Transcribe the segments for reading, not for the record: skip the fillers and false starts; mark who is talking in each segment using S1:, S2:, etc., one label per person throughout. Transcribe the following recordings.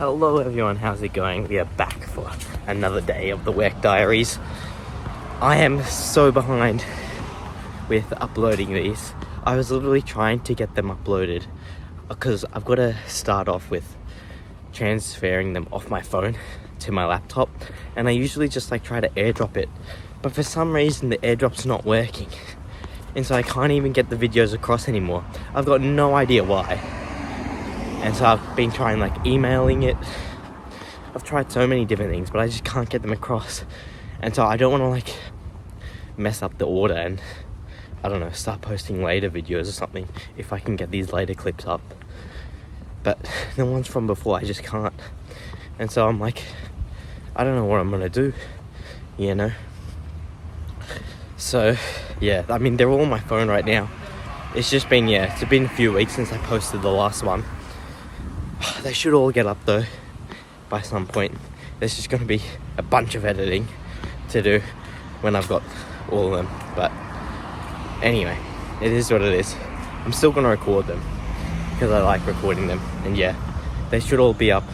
S1: Hello everyone, how's it going? We are back for another day of the work diaries. I am so behind with uploading these. I was literally trying to get them uploaded because I've got to start off with transferring them off my phone to my laptop, and I usually just try to airdrop it, but for some reason the airdrop's not working, and so I can't even get the videos across anymore. I've got no idea why. And so I've been trying emailing it. I've tried so many different things, but I just can't get them across. And so I don't want to mess up the order and, I don't know, start posting later videos or something if I can get these later clips up. But the ones from before, I just can't. And so I'm I don't know what I'm gonna do, you know? So, yeah, I mean, they're all on my phone right now. It's just been, it's been a few weeks since I posted the last one. They should all get up though by some point. There's just going to be a bunch of editing to do when I've got all of them. But anyway, it is what it is. I'm still going to record them because I like recording them. And yeah, they should all be up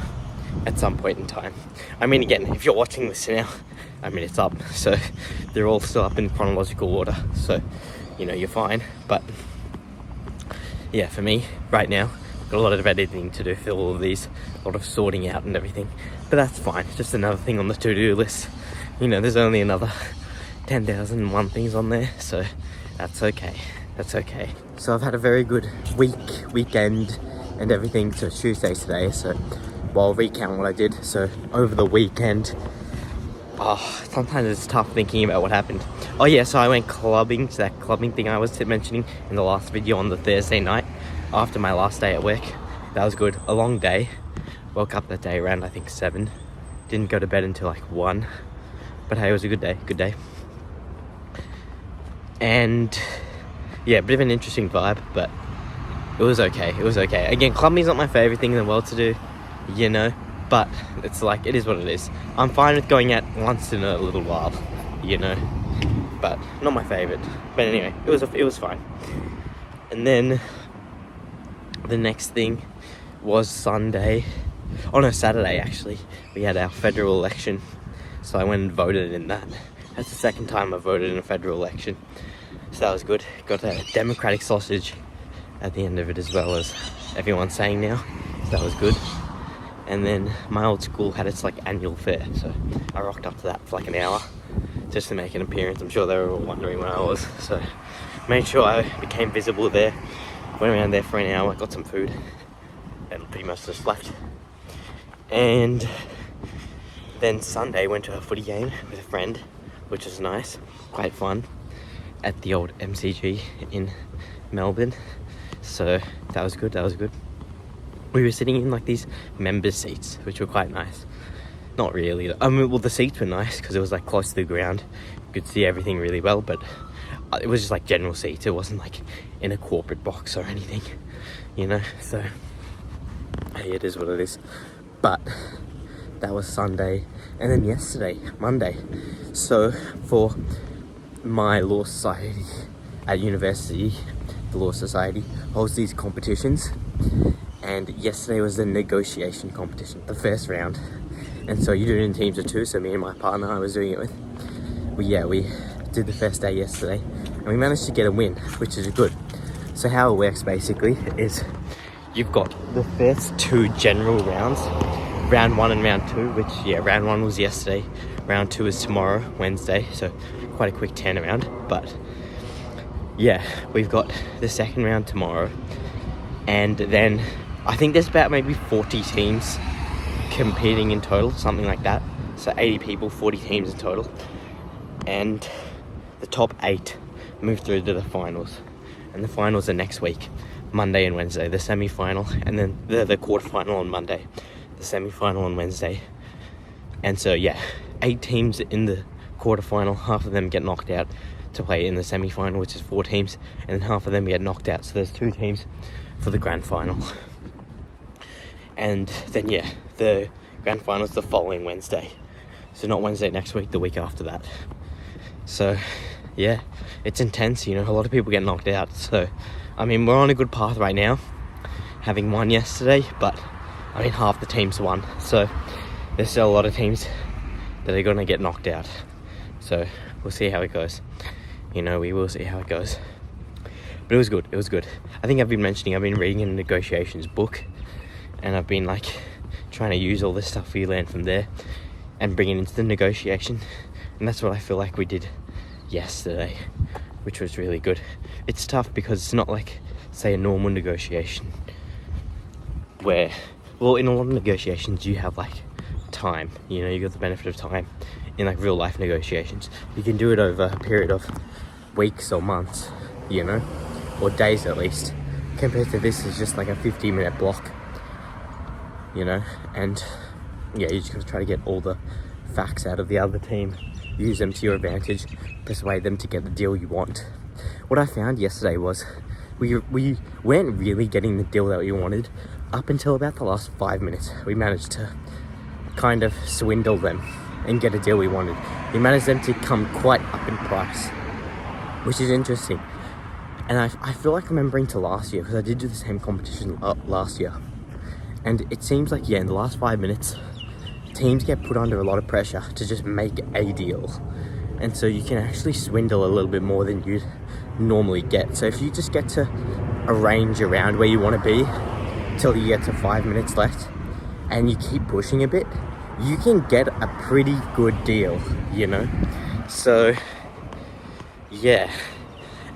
S1: at some point in time. I mean, again, if you're watching this now, I mean, it's up. So they're all still up in chronological order. So, you're fine. But yeah, for me, right now, got a lot of editing to do for all of these, a lot of sorting out and everything, but that's fine. Just another thing on the to-do list. There's only another 10,001 things on there, so that's okay. So I've had a very good weekend and everything. So Tuesday today, so I'll recount what I did. So over the weekend, sometimes it's tough thinking about what happened. Oh yeah, so I went clubbing, to that clubbing thing I was mentioning in the last video on the Thursday night after my last day at work. That was good. A long day. Woke up that day around I think 7. Didn't go to bed until 1. But hey, it was a good day. And yeah, a bit of an interesting vibe, but it was okay. Again, clubbing's not my favorite thing in the world to do, but it's it is what it is. I'm fine with going out once in a little while, but not my favorite. But anyway, it was fine. And then the next thing was Saturday actually. We had our federal election, so I went and voted in that. That's the second time I voted in a federal election, so that was good. Got a Democratic sausage at the end of it, as well as everyone's saying now, so that was good. And then my old school had its annual fair, so I rocked up to that for an hour just to make an appearance. I'm sure they were all wondering where I was, so made sure I became visible there. Went around there for an hour, got some food, and pretty much just left. And then Sunday went to a footy game with a friend, which was nice, quite fun, at the old MCG in Melbourne. So that was good. We were sitting in these members seats, which were quite nice. Not really. I mean, well, the seats were nice because it was close to the ground. You could see everything really well, but it was just general seats. It wasn't in a corporate box or anything, so hey, it is what it is. But that was Sunday. And then yesterday, Monday, so for my law society at university, the law society holds these competitions, and yesterday was the negotiation competition, the first round. And so you do it in teams of 2, so me and my partner I was doing it with, we did the first day yesterday, and we managed to get a win, which is good. So how it works basically is you've got the first 2 general rounds, round 1 and round 2, which round 1 was yesterday, round 2 is tomorrow, Wednesday, so quite a quick turnaround. But yeah, we've got the second round tomorrow, and then I think there's about maybe 40 teams competing in total, something like that. So 80 people, 40 teams in total, and the top 8 move through to the finals, and the finals are next week, Monday and Wednesday. The semi-final, and then the quarterfinal on Monday, the semi-final on Wednesday. And so 8 teams in the quarterfinal, half of them get knocked out to play in the semi-final, which is 4 teams, and then half of them get knocked out, so there's 2 teams for the grand final. And then the grand final's the following Wednesday, so not Wednesday next week, the week after that. So it's intense, a lot of people get knocked out. So I mean, we're on a good path right now, having won yesterday, but I mean, half the teams won, so there's still a lot of teams that are going to get knocked out. So we'll see how it goes. You know, we will see how it goes. But it was good. It was good. I think I've been reading a negotiations book, and I've been like trying to use all the stuff we learned from there and bring it into the negotiation. And that's what I feel like we did yesterday, which was really good. It's tough because it's not like, say, a normal negotiation where, well, in a lot of negotiations you have like time, you know, you got the benefit of time. In like real life negotiations, you can do it over a period of weeks or months, you know, or days at least, compared to this is just like a 15-minute block, you know. And yeah, you just gotta try to get all the facts out of the other team, use them to your advantage, persuade them to get the deal you want. What I found yesterday was we weren't really getting the deal that we wanted up until about the last 5 minutes. We managed to kind of swindle them and get a deal we wanted. We managed them to come quite up in price, which is interesting. And I feel like remembering to last year, because I did do the same competition last year, and it seems like, yeah, in the last 5 minutes teams get put under a lot of pressure to just make a deal, and so you can actually swindle a little bit more than you'd normally get. So if you just get to arrange around where you want to be till you get to 5 minutes left and you keep pushing a bit, you can get a pretty good deal, you know. So yeah,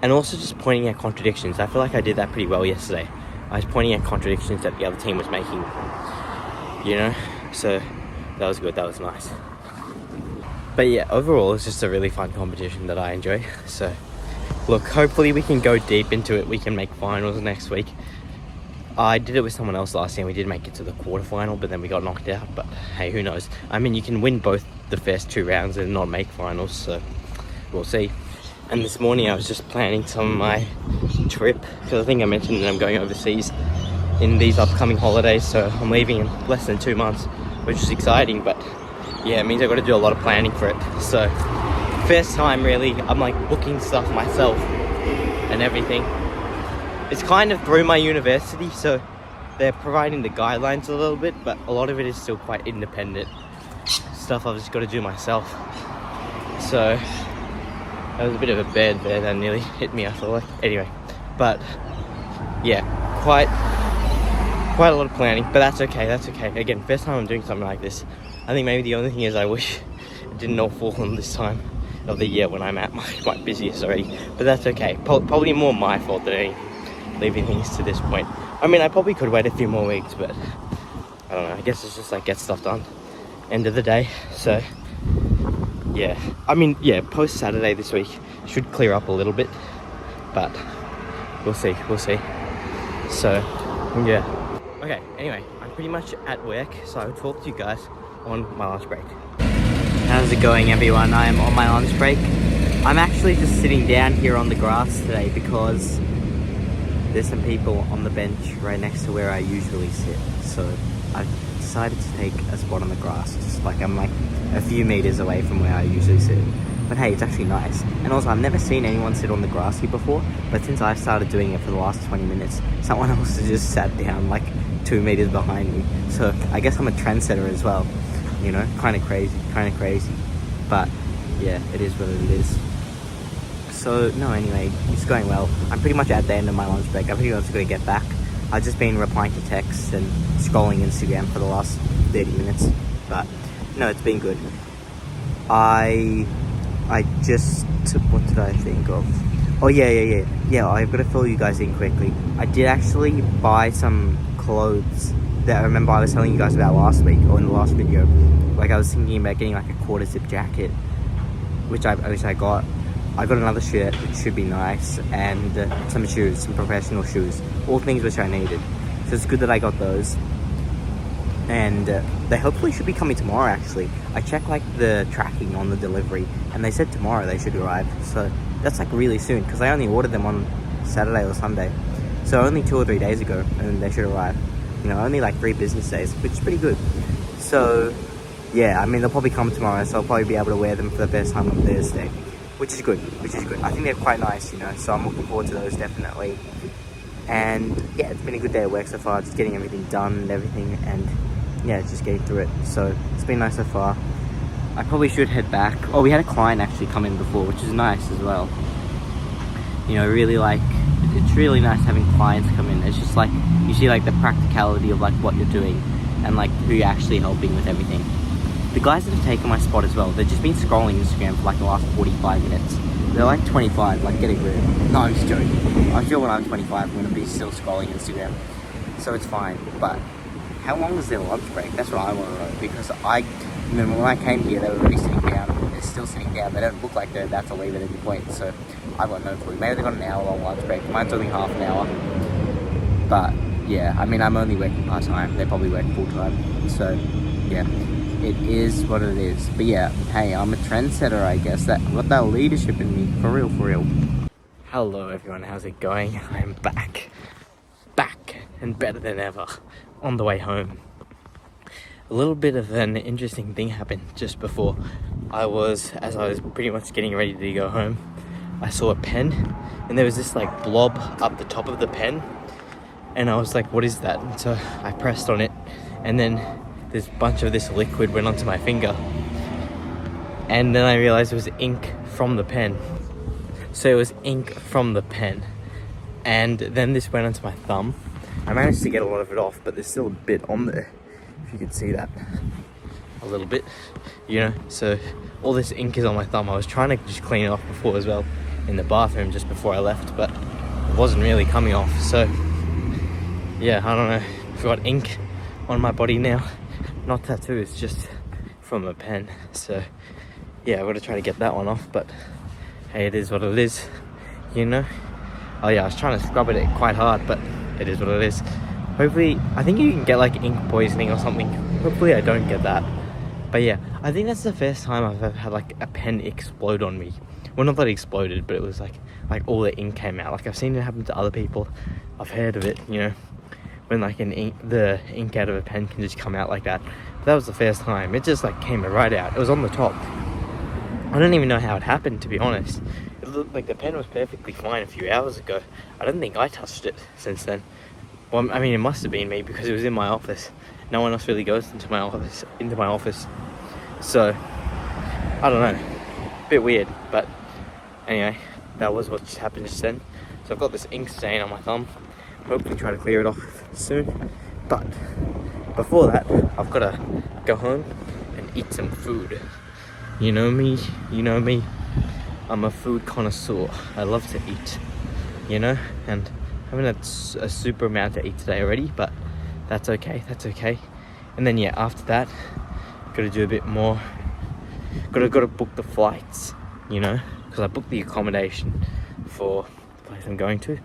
S1: and also just pointing out contradictions. I feel like I did that pretty well yesterday. I was pointing out contradictions that the other team was making, you know. So that was good, that was nice. But yeah, overall it's just a really fun competition that I enjoy. So look, hopefully we can go deep into it. We can make finals next week. I did it with someone else last year. We did make it to the quarterfinal, but then we got knocked out. But hey, who knows? I mean, you can win both the first 2 rounds and not make finals, so we'll see. And this morning I was just planning some of my trip, because I think I mentioned that I'm going overseas in these upcoming holidays, so I'm leaving in less than 2 months, which is exciting. But yeah, it means I've got to do a lot of planning for it. So first time really, I'm like booking stuff myself and everything. It's kind of through my university, so they're providing the guidelines a little bit, but a lot of it is still quite independent stuff I've just got to do myself. So that was a bit of a bird there that nearly hit me, I feel like. Anyway, but yeah, quite a lot of planning, but that's okay, that's okay. Again, first time I'm doing something like this. I think maybe the only thing is I wish it didn't all fall on this time of the year when I'm at my busiest already, but that's okay. Probably more my fault than anything, leaving things to this point. I mean, I probably could wait a few more weeks, but I don't know, I guess it's just like get stuff done end of the day. So yeah, I mean, yeah, post Saturday this week should clear up a little bit, but we'll see. So yeah, okay, anyway, I'm pretty much at work, so I will talk to you guys on my lunch break. How's it going, everyone? I am on my lunch break. I'm actually just sitting down here on the grass today because there's some people on the bench right next to where I usually sit. So I've decided to take a spot on the grass. Just like I'm like a few meters away from where I usually sit. But hey, it's actually nice. And also, I've never seen anyone sit on the grass here before, but since I've started doing it for the last 20 minutes, someone else has just sat down like 2 meters behind me. So I guess I'm a trendsetter as well. You know, kind of crazy. But yeah, it is what it is. So no, anyway, it's going well. I'm pretty much at the end of my lunch break. I'm pretty much going to get back. I've just been replying to texts and scrolling Instagram for the last 30 minutes. But no, it's been good. I just, what did I think of? Oh yeah, I've got to fill you guys in quickly. I did actually buy some clothes that I remember I was telling you guys about last week, or in the last video. Like I was thinking about getting like a quarter zip jacket, which I got. I got another shirt, which should be nice, and some shoes, some professional shoes, all things which I needed. So it's good that I got those. And they hopefully should be coming tomorrow, actually. I checked like the tracking on the delivery, and they said tomorrow they should arrive. So that's like really soon, because I only ordered them on Saturday or Sunday. So only 2 or 3 days ago, and they should arrive. You know, only like 3 business days, which is pretty good. So yeah, I mean, they'll probably come tomorrow, so I'll probably be able to wear them for the first time on Thursday. Which is good. I think they're quite nice, you know, so I'm looking forward to those, definitely. And yeah, it's been a good day at work so far, just getting everything done and everything, and yeah, just getting through it. So it's been nice so far. I probably should head back. Oh, we had a client actually come in before, which is nice as well. You know, really like, it's really nice having clients come in. It's just like, you see like the practicality of like what you're doing and like who you're actually helping with everything. The guys that have taken my spot as well, they've just been scrolling Instagram for like the last 45 minutes. They're like 25, like getting rid of it. No, I'm just joking. I'm sure when I'm 25, I'm gonna be still scrolling Instagram. So it's fine, but how long is their lunch break? That's what I want to know, because I remember when I came here, they were already sitting down. They're still sitting down. They don't look like they're about to leave at any point, so I've got no clue. Maybe they got an hour-long lunch break. Mine's only half an hour. But yeah, I mean, I'm only working part-time. They probably work full-time. So yeah, it is what it is. But yeah, hey, I'm a trendsetter, I guess. I've got that leadership in me, for real, for real. Hello everyone, how's it going? I'm back and better than ever on the way home. A little bit of an interesting thing happened just before as I was pretty much getting ready to go home. I saw a pen and there was this like blob up the top of the pen, and I was like, what is that? And so I pressed on it, and then this bunch of this liquid went onto my finger, and then I realized it was ink from the pen. So it was ink from the pen, and then this went onto my thumb. I managed to get a lot of it off, but there's still a bit on there, if you can see that a little bit, you know. So all this ink is on my thumb. I was trying to just clean it off before as well in the bathroom just before I left, but it wasn't really coming off. So yeah, I don't know, I've got ink on my body now, not tattoos, just from a pen. So yeah, I've got to try to get that one off, but hey, it is what it is, you know. Oh yeah, I was trying to scrub at it quite hard, but it is what it is. Hopefully, I think you can get like ink poisoning or something. Hopefully I don't get that. But yeah, I think that's the first time I've ever had like a pen explode on me. Well, not that it exploded, but it was like all the ink came out. Like I've seen it happen to other people. I've heard of it, you know, when like the ink out of a pen can just come out like that. But that was the first time. It just like came right out. It was on the top. I don't even know how it happened, to be honest. It looked like the pen was perfectly fine a few hours ago. I don't think I touched it since then. Well, I mean, it must have been me because it was in my office. No one else really goes into my office. So, I don't know. Bit weird, but anyway, that was what just happened just then. So I've got this ink stain on my thumb. Hopefully try to clear it off soon. But before that, I've got to go home and eat some food. You know me. I'm a food connoisseur. I love to eat, you know, and I haven't had a super amount to eat today already, but that's okay. And then yeah, after that, got to do a bit more. Got to book the flights, you know, because I booked the accommodation for the place I'm going to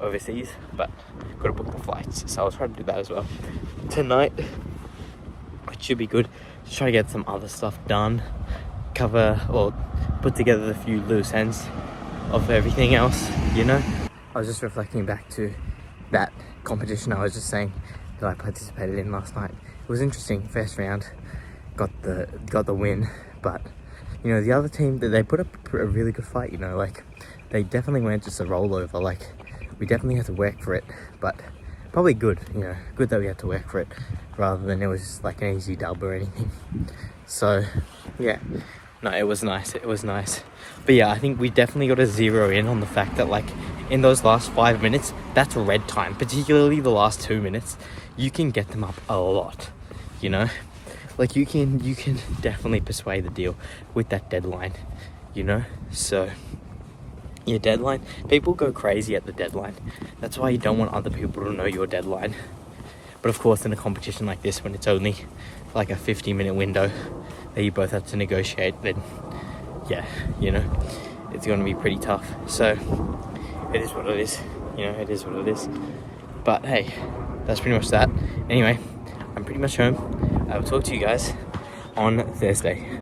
S1: overseas, but got to book the flights. So I'll try to do that as well tonight, which should be good. Just try to get some other stuff done, cover or put together a few loose ends of everything else, you know. I was just reflecting back to that competition I was just saying that I participated in last night. It was interesting. First round, got the win, but you know, the other team, they put up a really good fight, you know. Like they definitely weren't just a rollover. Like we definitely had to work for it, but probably good, you know, good that we had to work for it rather than it was like an easy dub or anything. So yeah, no, it was nice. But yeah, I think we definitely got to zero in on the fact that like in those last 5 minutes, that's red time, particularly the last 2 minutes. You can get them up a lot, you know. Like you can definitely persuade the deal with that deadline, you know. So your deadline, people go crazy at the deadline. That's why you don't want other people to know your deadline. But of course, in a competition like this, when it's only like a 50-minute window that you both have to negotiate, then yeah, you know, it's going to be pretty tough. So it is what it is, you know. It is what it is. But hey, that's pretty much that. Anyway, I'm pretty much home. I will talk to you guys on Thursday.